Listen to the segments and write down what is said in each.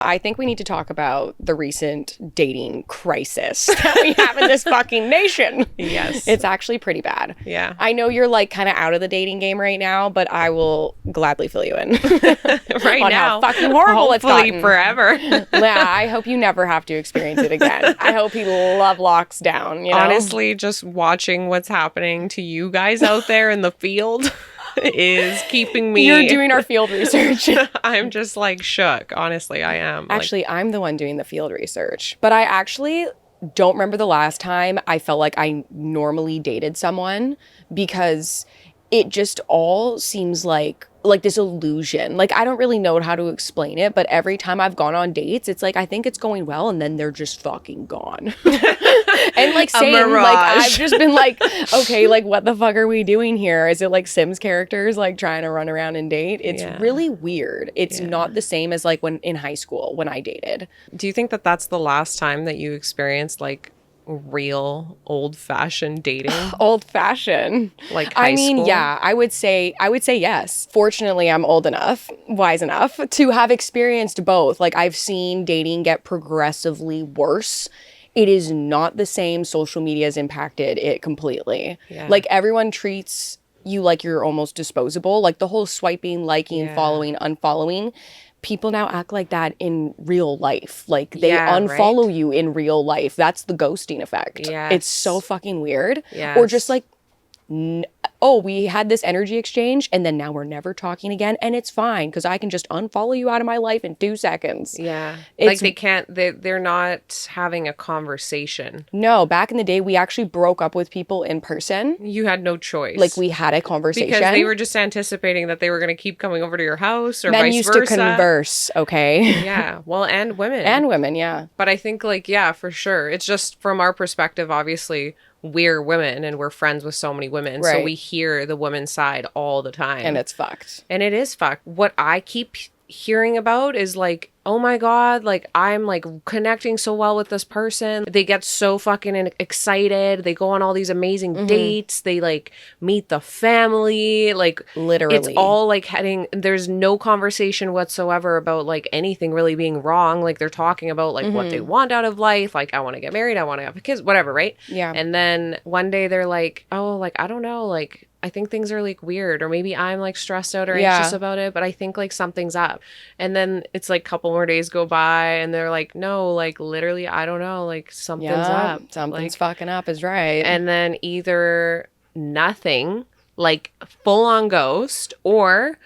I think we need to talk about the recent dating crisis that we have in this fucking nation. Yes. It's actually pretty bad. Yeah. I know you're like kind of out of the dating game right now, but I will gladly fill you in. Right on now. How fucking horrible it's Hopefully gotten. forever. Yeah, I hope you never have to experience it again. I hope he love locks down, you know? Honestly, just watching what's happening to you guys out there in the field is keeping me... You're doing our field research. I'm just like shook. Honestly, I am. Actually, I'm the one doing the field research. But I actually don't remember the last time I felt like I normally dated someone, because it just all seems like this illusion. Like, I don't really know how to explain it, but every time I've gone on dates, it's like I think it's going well and then they're just fucking gone. And like same, like I've just been like, okay, like what the fuck are we doing here? Is it like Sims characters like trying to run around and date? It's really weird. It's not the same as like when in high school when I dated. Do you think that that's the last time that you experienced like real old-fashioned dating? Old-fashioned, like high school? Yeah, I would say yes. Fortunately, I'm old enough, wise enough to have experienced both. Like, I've seen dating get progressively worse. It is not the same. Social media has impacted it completely. Like, everyone treats you like you're almost disposable. Like the whole swiping, liking, following, unfollowing. People now act like that in real life. Like, they unfollow you in real life. That's the ghosting effect. It's so fucking weird. Or just like, we had this energy exchange and then now we're never talking again, and it's fine because I can just unfollow you out of my life in 2 seconds. Like they're not having a conversation. No, back in the day we actually broke up with people in person. You had no choice. Like, we had a conversation because they were just anticipating that they were going to keep coming over to your house, or Men vice used versa. to converse, okay? Yeah, well, and women. And women, yeah. But I think, like, yeah, for sure. It's just from our perspective, obviously, we're women and we're friends with so many women. Right. So we hear the women's side all the time. And it's fucked. And it is fucked. What I keep hearing about is like, oh my God, like I'm like connecting so well with this person. They get so fucking excited. They go on all these amazing dates. They like meet the family. Like, literally. It's all like there's no conversation whatsoever about like anything really being wrong. Like, they're talking about like what they want out of life. Like, I want to get married. I want to have kids, whatever. Right. Yeah. And then one day they're like, oh, like, I don't know. Like, I think things are like weird, or maybe I'm like stressed out or anxious about it, but I think like something's up. And then it's like a couple more days go by and they're like, no, like literally, I don't know, like something's up. Something's fucking up is right. And then either nothing, like full on ghost, or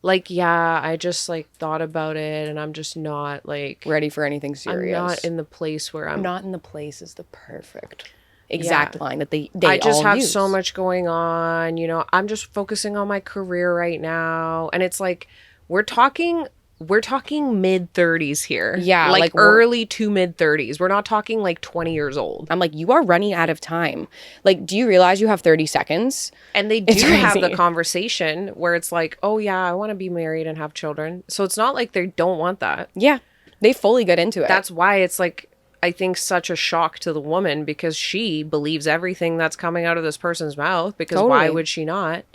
like, yeah, I just like thought about it and I'm just not like ready for anything serious. I'm not in the place where I'm not in the place is the perfect exact line that they I just all have use. So much going on, you know. I'm just focusing on my career right now, and it's like we're talking mid 30s here. Yeah, like early to mid 30s. We're not talking like 20 years old. I'm like, you are running out of time. Like, do you realize you have 30 seconds? And they do have the conversation where it's like, oh yeah, I want to be married and have children. So it's not like they don't want that. Yeah, they fully get into it. That's why it's like, I think, such a shock to the woman, because she believes everything that's coming out of this person's mouth, because why would she not?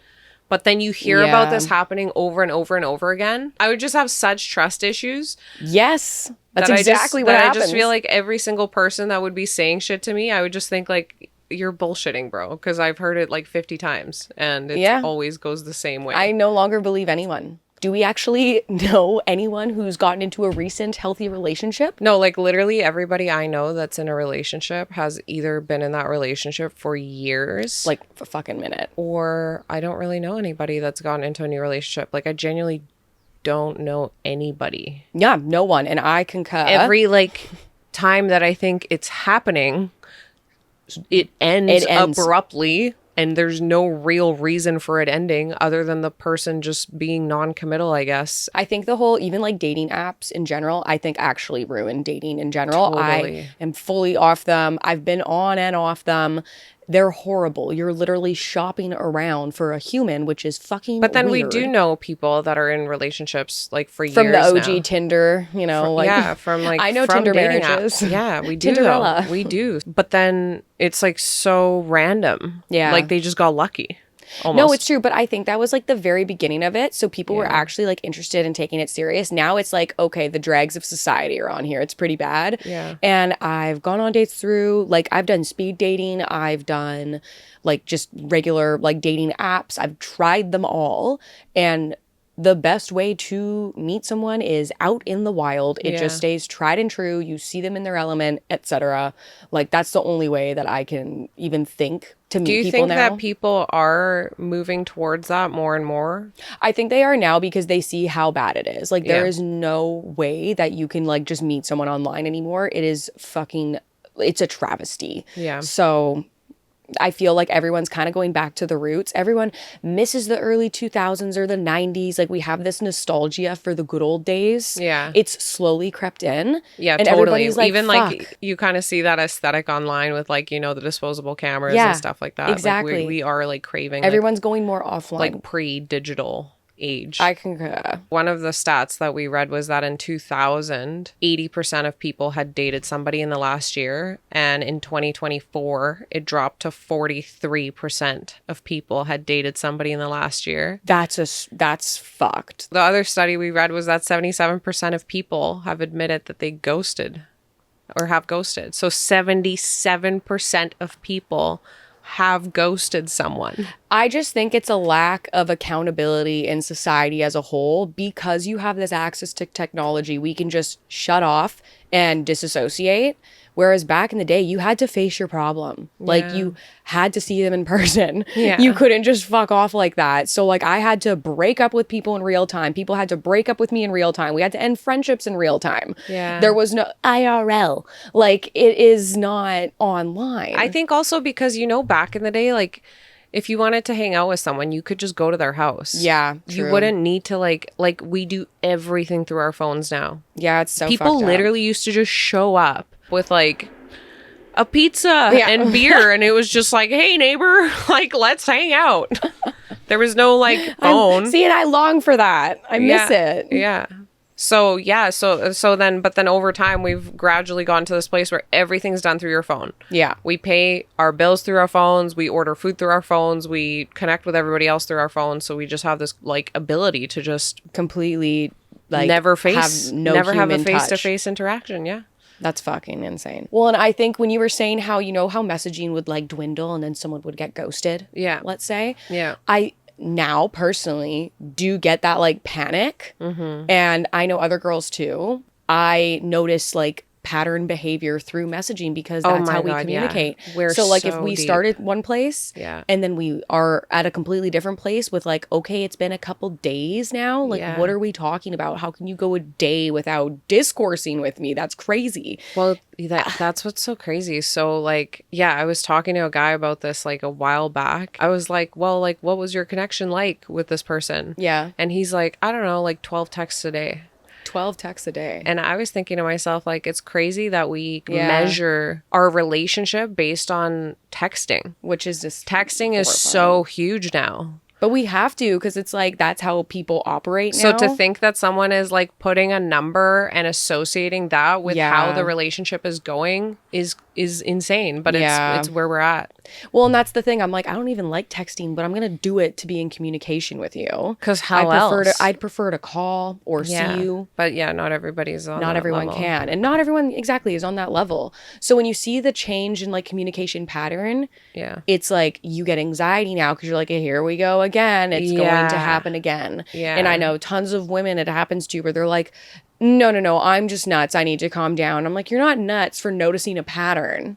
But then you hear about this happening over and over and over again. I would just have such trust issues. Yes. That's exactly what happens. I just feel like every single person that would be saying shit to me, I would just think like, you're bullshitting, bro. Because I've heard it like 50 times and it always goes the same way. I no longer believe anyone. Do we actually know anyone who's gotten into a recent healthy relationship? No, like literally everybody I know that's in a relationship has either been in that relationship for years. Like a fucking minute. Or I don't really know anybody that's gotten into a new relationship. Like, I genuinely don't know anybody. Yeah, no one. And I concur. Every like time that I think it's happening, it ends abruptly. And there's no real reason for it ending other than the person just being non-committal, I guess. I think the whole, even like dating apps in general, I think actually ruin dating in general. Totally. I am fully off them. I've been on and off them. They're horrible. You're literally shopping around for a human, which is fucking But then weird. We do know people that are in relationships like for years from the OG now. Tinder, you know. From like I know from Tinder dating marriages. apps. Yeah, we do. Tinderella. We do. But then it's like so random. Yeah. Like they just got lucky. almost. No, it's true. But I think that was like the very beginning of it. So people were actually like interested in taking it serious. Now it's like, okay, the dregs of society are on here. It's pretty bad. Yeah. And I've gone on dates through, like, I've done speed dating. I've done like just regular like dating apps. I've tried them all. And the best way to meet someone is out in the wild. It just stays tried and true. You see them in their element, etc. Like, that's the only way that I can even think to meet people now. Do you think that people are moving towards that more and more? I think they are now because they see how bad it is. Like, there is no way that you can like just meet someone online anymore. It is fucking, it's a travesty. Yeah. So I feel like everyone's kind of going back to the roots. Everyone misses the early 2000s or the 90s. Like, we have this nostalgia for the good old days. Yeah. It's slowly crept in. Yeah, and totally. Everybody's like, even fuck. like you kind of see that aesthetic online with like, you know, the disposable cameras Yeah, and stuff like that. exactly. Like we are like craving Everyone's going more offline. like pre-digital age. I concur. One of the stats that we read was that in 2000, 80% of people had dated somebody in the last year. And in 2024, it dropped to 43% of people had dated somebody in the last year. That's fucked. The other study we read was that 77% of people have admitted that they ghosted or have ghosted. So 77% of people have ghosted someone. I just think it's a lack of accountability in society as a whole. Because you have this access to technology, we can just shut off and disassociate. Whereas back in the day, you had to face your problem. Like, you had to see them in person. Yeah. You couldn't just fuck off like that. So like, I had to break up with people in real time. People had to break up with me in real time. We had to end friendships in real time. Yeah. There was no IRL. Like, it is not online. I think also because, you know, back in the day, like, if you wanted to hang out with someone, you could just go to their house. Yeah, You true. wouldn't need to like we do everything through our phones now. Yeah, it's so People fucked up. literally used to just show up with like a pizza and beer and it was just like, hey neighbor, like, let's hang out. There was no like phone. See, and I long for that. I miss it. Yeah. So yeah, so then over time we've gradually gone to this place where everything's done through your phone. Yeah. We pay our bills through our phones, we order food through our phones, we connect with everybody else through our phones, so we just have this like ability to just Completely like never have a human face-to-face interaction. Yeah. That's fucking insane. Well, and I think when you were saying how, you know, how messaging would like dwindle and then someone would get ghosted. Yeah. Let's say. Yeah. I now personally do get that like panic. Mm-hmm. And I know other girls too. I notice like pattern behavior through messaging because that's how we communicate. We're so like if so we deep. started one place Yeah. and then we are at a completely different place with like, okay, it's been a couple days now. Like, Yeah. what are we talking about? How can you go a day without discoursing with me? That's crazy. Well, that's what's so crazy. So like, yeah, I was talking to a guy about this like a while back. I was like, well, like, what was your connection like with this person? Yeah. And he's like, I don't know, like 12 texts a day. 12 texts a day. And I was thinking to myself, like, it's crazy that we Yeah. measure our relationship based on texting. Which is just Texting is horrifying. so huge now. But we have to, because it's like that's how people operate now. So to think that someone is like putting a number and associating that with how the relationship is going is insane. But it's where we're at. Well, and that's the thing. I'm like, I don't even like texting, but I'm gonna do it to be in communication with you. Because how else? I'd prefer to call or see you. But yeah, not everybody's on. Not everyone level. can, and not everyone exactly is on that level. So when you see the change in like communication pattern, Yeah. it's like you get anxiety now because you're like, here we go again. It's going to happen again. Yeah. And I know tons of women it happens to where they're like, no, I'm just nuts. I need to calm down. I'm like, you're not nuts for noticing a pattern.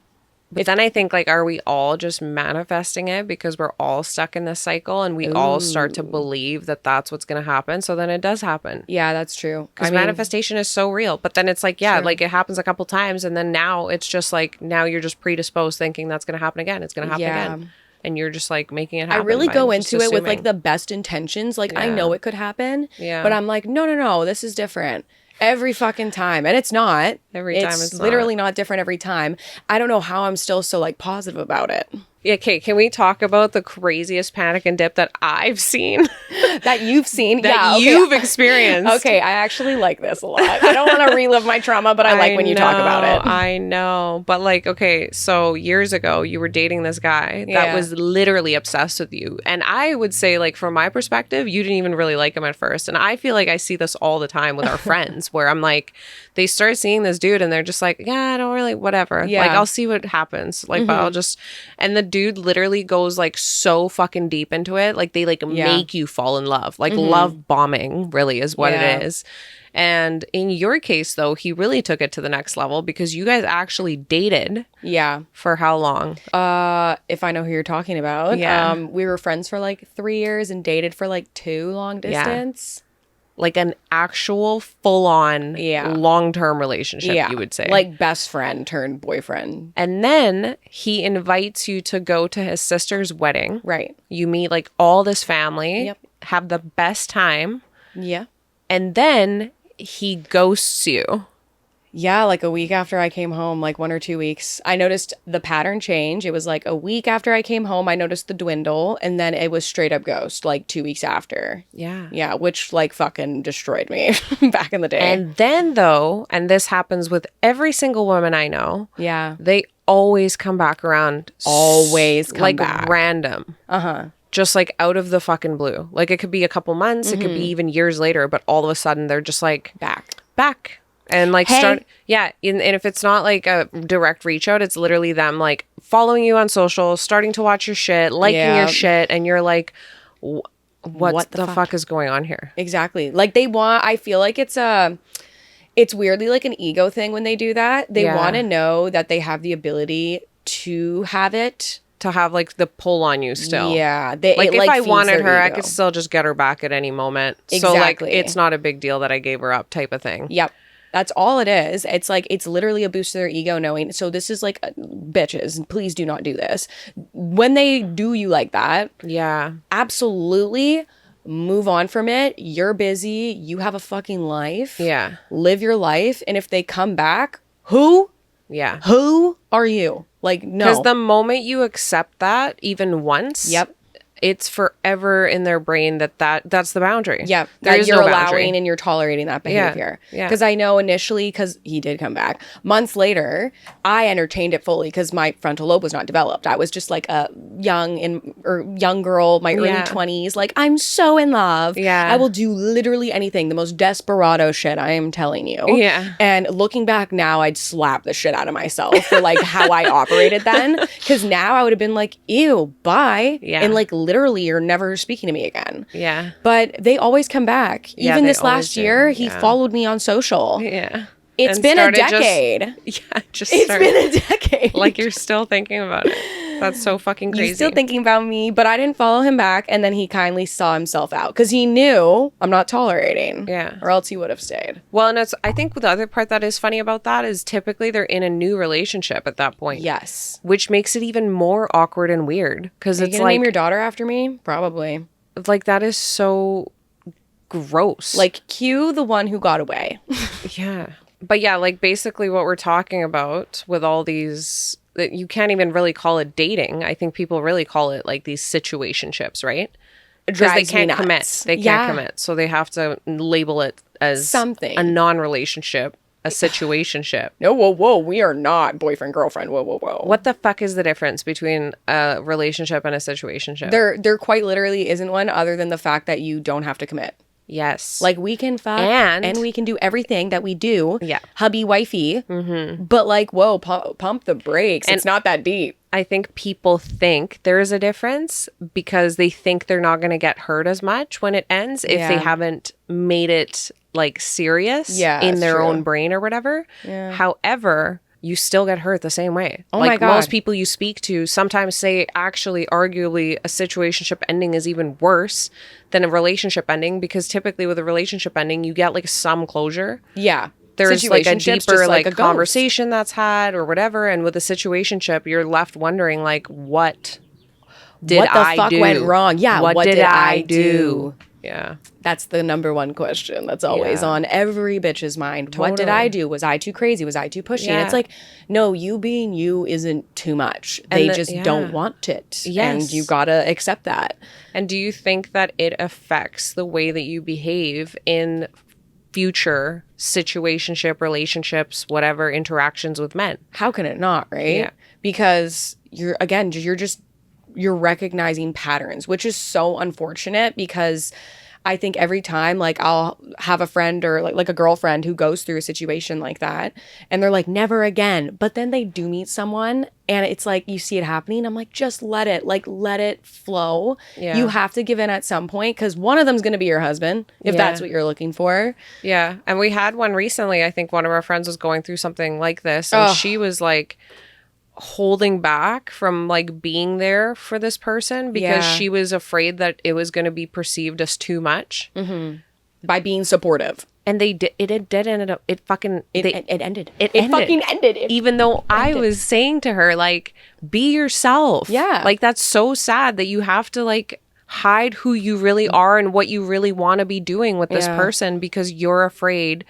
But then I think, like, are we all just manifesting it because we're all stuck in this cycle and we all start to believe that that's what's going to happen? So then it does happen. Yeah, that's true. Because manifestation is so real. But then it's like, yeah, like it happens a couple times. And then now it's just like, now you're just predisposed thinking that's going to happen again. It's going to happen again. And you're just like making it happen. I really go just into it with like assuming. the best intentions. Like I know it could happen. Yeah. But I'm like, no, this is different. Every fucking time. And it's not. Every time it's literally not different every time. I don't know how I'm still so like positive about it. Yeah, okay, can we talk about the craziest panic and dip that I've seen? That you've seen? That you've experienced. Okay, I actually like this a lot. I don't want to relive my trauma, but I like when you talk about it. I know. But like, okay, so years ago, you were dating this guy that was literally obsessed with you. And I would say, like, from my perspective, you didn't even really like him at first. And I feel like I see this all the time with our friends where I'm like, they start seeing this dude and they're just like, yeah, I don't really, whatever. Yeah. Like, I'll see what happens. Like, but I'll just, and the dude literally goes like so fucking deep into it. Like, they like make you fall in love. Like, love bombing really is what it is. And in your case, though, he really took it to the next level because you guys actually dated. Yeah. For how long? If I know who you're talking about. Yeah. We were friends for like 3 years and dated for like 2 long distance. Yeah. Like an actual full-on long-term relationship, you would say. Like best friend turned boyfriend. And then he invites you to go to his sister's wedding. Right. You meet like all this family, have the best time. Yeah. And then he ghosts you. Yeah, like a week after I came home, like 1 or 2 weeks, I noticed the pattern change. It was like a week after I came home, I noticed the dwindle, and then it was straight up ghost, like 2 weeks after. Yeah. Yeah, which like fucking destroyed me back in the day. And then though, and this happens with every single woman I know. Yeah. They always come back around. Always come like back. Random. Uh-huh. Just like out of the fucking blue. Like it could be a couple months, it could be even years later, but all of a sudden they're just like back. And like and if it's not like a direct reach out, it's literally them like following you on social, starting to watch your shit, liking your shit, and you're like, what the fuck is going on here? Exactly. Like I feel like it's weirdly like an ego thing when they do that. They want to know that they have the ability to have it. To have like the pull on you still. Yeah. Like if I wanted her, I could still just get her back at any moment. Exactly. So like it's not a big deal that I gave her up type of thing. Yep. That's all it is. It's like, it's literally a boost to their ego knowing. So this is like, bitches, please do not do this. When they do you like that. Yeah. Absolutely move on from it. You're busy. You have a fucking life. Yeah. Live your life. And if they come back, who? Yeah. Who are you? Like, no. Because the moment you accept that, even once. Yep. It's forever in their brain that's the boundary. Yeah, that you're allowing and you're tolerating that behavior. Yeah. Because I know initially, because he did come back, months later, I entertained it fully because my frontal lobe was not developed. I was just like a young girl, my early 20s. Like, I'm so in love. Yeah. I will do literally anything, the most desperado shit, I am telling you. Yeah. And looking back now, I'd slap the shit out of myself for like how I operated then. Because now I would have been like, ew, bye. Yeah. And like, literally you're never speaking to me again. Yeah. But they always come back. Even this last year, he followed me on social. Yeah. It's been a decade. It's been a decade. Like you're still thinking about it. That's so fucking crazy. He's still thinking about me, but I didn't follow him back. And then he kindly saw himself out because he knew I'm not tolerating. Yeah. Or else he would have stayed. Well, and I think the other part that is funny about that is typically they're in a new relationship at that point. Yes. Which makes it even more awkward and weird. Because it's like, name your daughter after me? Probably. Like, that is so gross. Like, cue the one who got away. Yeah. But yeah, like basically what we're talking about with all these, that you can't even really call it dating. I think people really call it like these situationships, right? Because they can't commit. They can't commit. So they have to label it as something. A non-relationship, a situationship. No, whoa. We are not boyfriend, girlfriend. Whoa. What the fuck is the difference between a relationship and a situationship? There quite literally isn't one other than the fact that you don't have to commit. Yes. Like, we can fuck and we can do everything that we do. Yeah. Hubby, wifey. Mm-hmm. But like, whoa, pump the brakes. And it's not that deep. I think people think there is a difference because they think they're not going to get hurt as much when it ends if they haven't made it like serious in their own brain or whatever. Yeah. However, you still get hurt the same way. Oh my God. Most people you speak to sometimes say actually, arguably, a situationship ending is even worse than a relationship ending because typically with a relationship ending, you get like some closure. Yeah. There's like a deeper like conversation that's had or whatever. And with a situationship, you're left wondering like, what did I do? What the fuck went wrong? Yeah. What did I do? Yeah. That's the number one question that's always on every bitch's mind. Totally. What did I do? Was I too crazy? Was I too pushy? And it's like, no, you being you isn't too much. They just don't want it. Yes. And you gotta accept that. And do you think that it affects the way that you behave in future situationship, relationships, whatever interactions with men? How can it not, right? Yeah. Because you're recognizing patterns, which is so unfortunate because I think every time, like, I'll have a friend or like a girlfriend who goes through a situation like that and they're like, never again. But then they do meet someone and it's like, you see it happening. I'm like, just let it flow. Yeah. You have to give in at some point because one of them's going to be your husband if that's what you're looking for. Yeah. And we had one recently. I think one of our friends was going through something like this and she was like, holding back from like being there for this person because she was afraid that it was going to be perceived as too much by being supportive. And it ended up it ended. It fucking ended. Even though I was saying to her, like, be yourself. Yeah. Like, that's so sad that you have to like hide who you really are and what you really want to be doing with this person because you're afraid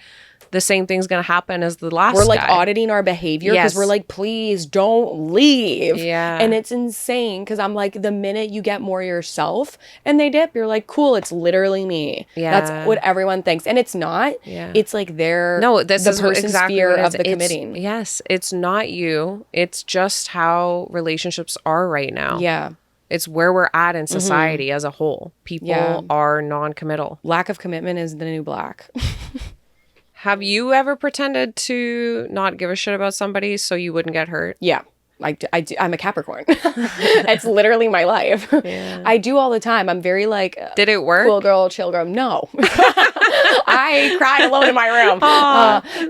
the same thing's going to happen as the last We're like guy. auditing our behavior because we're like, please don't leave. Yeah. And it's insane because I'm like, the minute you get more yourself and they dip, you're like, cool, it's literally me. Yeah. That's what everyone thinks. And it's not. Yeah. It's like the person's exactly fear what it of is. the committing. Yes. It's not you. It's just how relationships are right now. Yeah. It's where we're at in society as a whole. People are non-committal. Lack of commitment is the new black. Have you ever pretended to not give a shit about somebody so you wouldn't get hurt? Yeah. I'm a Capricorn. It's literally my life. Yeah. I do all the time. I'm very like... Did it work? Cool girl, chill girl. No. I cried alone in my room.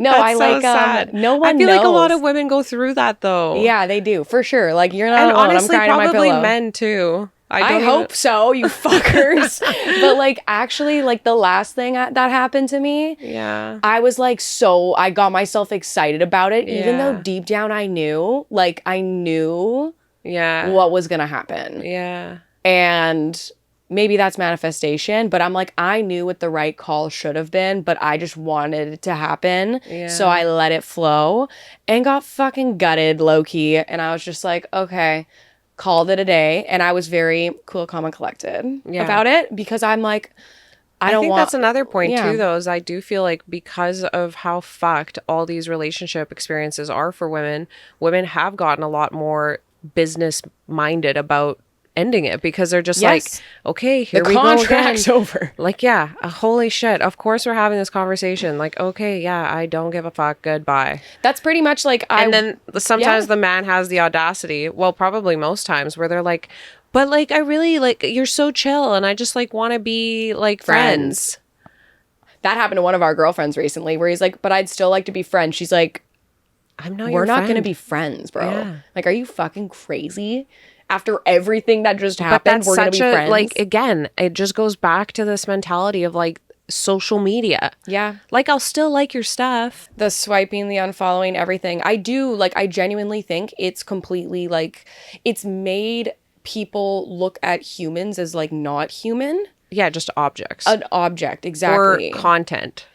No, I so like... sad. No one I feel knows. like a lot of women go through that though. Yeah, they do. For sure. Like, you're not and alone. honestly, I'm crying probably on my pillow. men too. I hope so, you fuckers. But like, actually, like the last thing that happened to me, I was like, I got myself excited about it, even though deep down I knew what was gonna happen. Yeah. And maybe that's manifestation, but I'm like, I knew what the right call should have been, but I just wanted it to happen. Yeah. So I let it flow and got fucking gutted low key. And I was just like, okay. Called it a day, and I was very cool, calm, and collected about it because I'm like, I think that's another point too, though, is I do feel like because of how fucked all these relationship experiences are for women have gotten a lot more business minded about ending it because they're just like, okay, here we go again. The contract's over. Like, holy shit, of course we're having this conversation. Like, okay, I don't give a fuck, goodbye. That's pretty much like And then sometimes the man has the audacity, well, probably most times, where they're like, but like, I really like, you're so chill and I just like want to be like friends. That happened to one of our girlfriends recently where he's like, but I'd still like to be friends. She's like, we're not going to be friends, bro. Yeah. Like, are you fucking crazy? After everything that just happened, we're going to be friends. Like, again, it just goes back to this mentality of like social media. Yeah. Like, I'll still like your stuff. The swiping, the unfollowing, everything. I do, like, I genuinely think it's completely like, it's made people look at humans as like not human. Yeah, just objects. An object, exactly. Or content.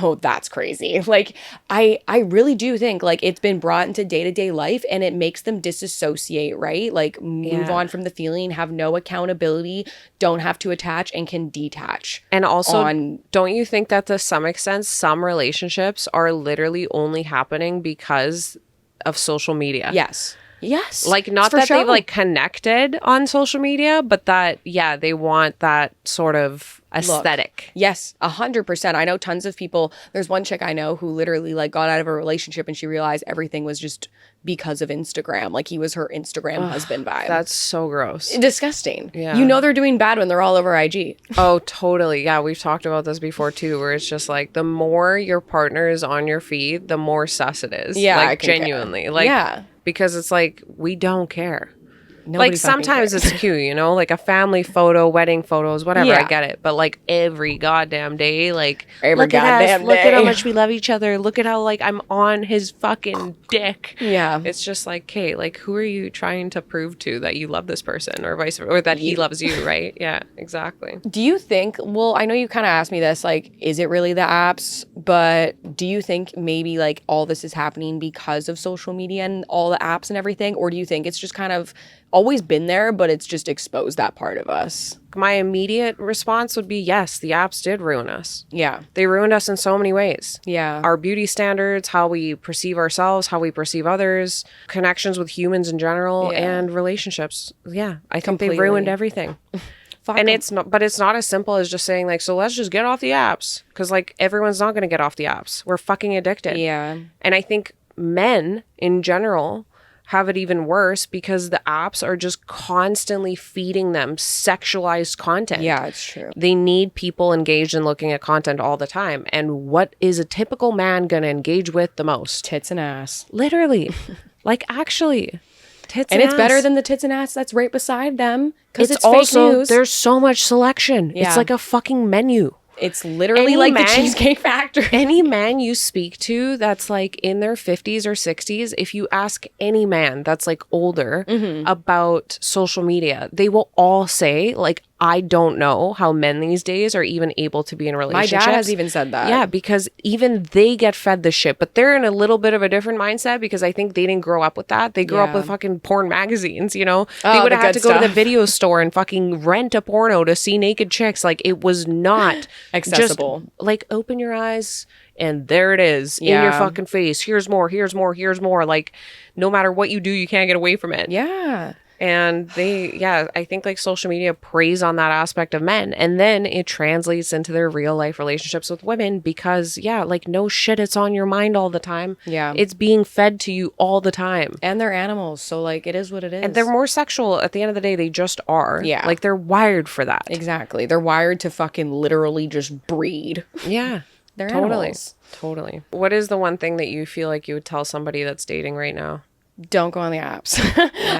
Oh, that's crazy. Like, I really do think, like, it's been brought into day-to-day life and it makes them disassociate, right? Like, move on from the feeling, have no accountability, don't have to attach, and can detach. And also, don't you think that to some extent, some relationships are literally only happening because of social media? Yes. Yes. Like, not that they've like connected on social media, but that, they want that sort of aesthetic. Yes, 100%. I know tons of people. There's one chick I know who literally like got out of a relationship and she realized everything was just because of Instagram. Like, he was her Instagram husband vibe. That's so gross. Disgusting. Yeah. You know they're doing bad when they're all over IG. Oh, totally. Yeah, we've talked about this before too, where it's just like the more your partner is on your feed, the more sus it is. Yeah. Like, genuinely. Like, because it's like, we don't care. Like sometimes it's cute, you know, like a family photo, wedding photos, whatever. I get it, but like every goddamn day, like look at us, look at how much we love each other. Look at how like I'm on his fucking dick. Yeah, it's just like, okay, like who are you trying to prove to that you love this person, or vice versa, or that he loves you, right? Yeah, exactly. Do you think? Well, I know you kind of asked me this, like, is it really the apps? But do you think maybe like all this is happening because of social media and all the apps and everything, or do you think it's just kind of always been there, but it's just exposed that part of us? My immediate response would be yes, the apps did ruin us. Yeah. They ruined us in so many ways. Yeah. Our beauty standards, how we perceive ourselves, how we perceive others, connections with humans in general, and relationships. Yeah, I think they ruined everything. And it's not as simple as just saying like, so let's just get off the apps. Because like everyone's not going to get off the apps. We're fucking addicted. Yeah. And I think men in general have it even worse because the apps are just constantly feeding them sexualized content. Yeah, it's true. They need people engaged in looking at content all the time. And what is a typical man going to engage with the most? Tits and ass. Literally. Like actually. Tits and it's better than the tits and ass that's right beside them. Because it's also, fake news. There's so much selection. Yeah. It's like a fucking menu. It's literally like the Cheesecake Factory. Any man you speak to that's like in their 50s or 60s, if you ask any man that's like older about social media, they will all say like, I don't know how men these days are even able to be in relationships. My dad has even said that. Yeah, because even they get fed the shit, but they're in a little bit of a different mindset because I think they didn't grow up with that. They grew up with fucking porn magazines, you know? They would have had to go to the video store and fucking rent a porno to see naked chicks. Like it was not accessible. Just, like open your eyes and there it is in your fucking face. Here's more, here's more, here's more. Like no matter what you do, you can't get away from it. Yeah. And I think like social media preys on that aspect of men. And then it translates into their real life relationships with women because, like no shit, it's on your mind all the time. Yeah. It's being fed to you all the time. And they're animals. So like it is what it is. And they're more sexual at the end of the day. They just are. Yeah. Like they're wired for that. Exactly. They're wired to fucking literally just breed. Yeah. They're totally. Animals. Totally. What is the one thing that you feel like you would tell somebody that's dating right now? Don't go on the apps.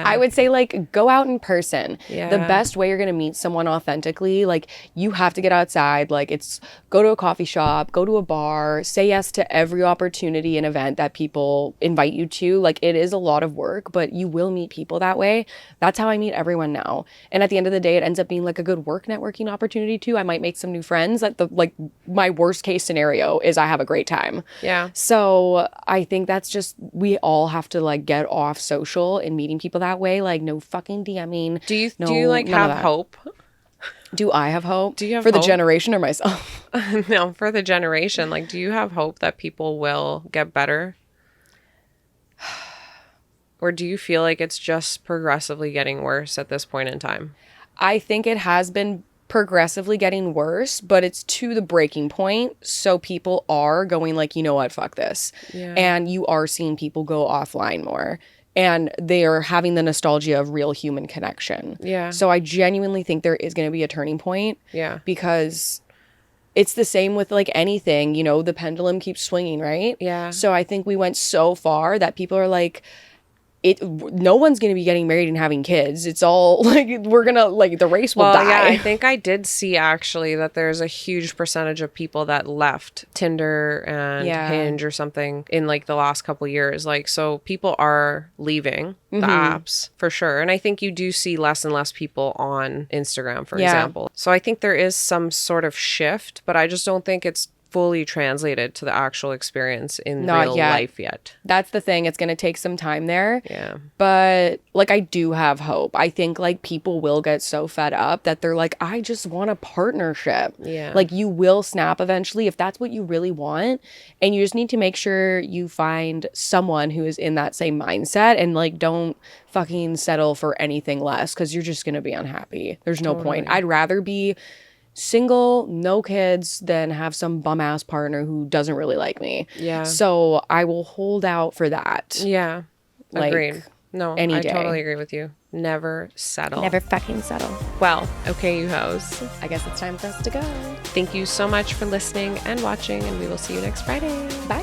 I would say like go out in person. The best way you're going to meet someone authentically, like you have to get outside. Like it's go to a coffee shop, go to a bar, say yes to every opportunity and event that people invite you to. Like it is a lot of work, but you will meet people that way. That's how I meet everyone now. And at the end of the day, it ends up being like a good work networking opportunity too. I might make some new friends. My worst case scenario is I have a great time. Yeah. So I think that's just, we all have to like get off social and meeting people that way. Like no fucking DMing. Do you like have hope? Do I have hope? Do you have for hope? The generation or myself? No, for the generation. Like, do you have hope that people will get better? Or do you feel like it's just progressively getting worse at this point in time? I think it has been progressively getting worse, but it's to the breaking point. So people are going like, you know what, fuck this. Yeah. And you are seeing people go offline more. And they are having the nostalgia of real human connection. Yeah. So I genuinely think there is going to be a turning point. Yeah. Because it's the same with like anything, you know, the pendulum keeps swinging, right? Yeah. So I think we went so far that people are like, no one's going to be getting married and having kids. It's all like, we're going to like, the race will die. Yeah, I think I did see actually that there's a huge percentage of people that left Tinder and Hinge or something in like the last couple years. Like, so people are leaving the apps for sure. And I think you do see less and less people on Instagram, for example. So I think there is some sort of shift, but I just don't think it's fully translated to the actual experience in real life yet. That's the thing. It's going to take some time there. Yeah. But like, I do have hope. I think like people will get so fed up that they're like, I just want a partnership. Yeah. Like you will snap eventually if that's what you really want. And you just need to make sure you find someone who is in that same mindset and like don't fucking settle for anything less because you're just going to be unhappy. There's no point. I'd rather be single, no kids, than have some bum ass partner who doesn't really like me. Yeah. So I will hold out for that. Yeah. Like, agreed. No, any I day. Totally agree with you. Never settle. Never fucking settle. Well, okay, you hoes. I guess it's time for us to go. Thank you so much for listening and watching, and we will see you next Friday. Bye.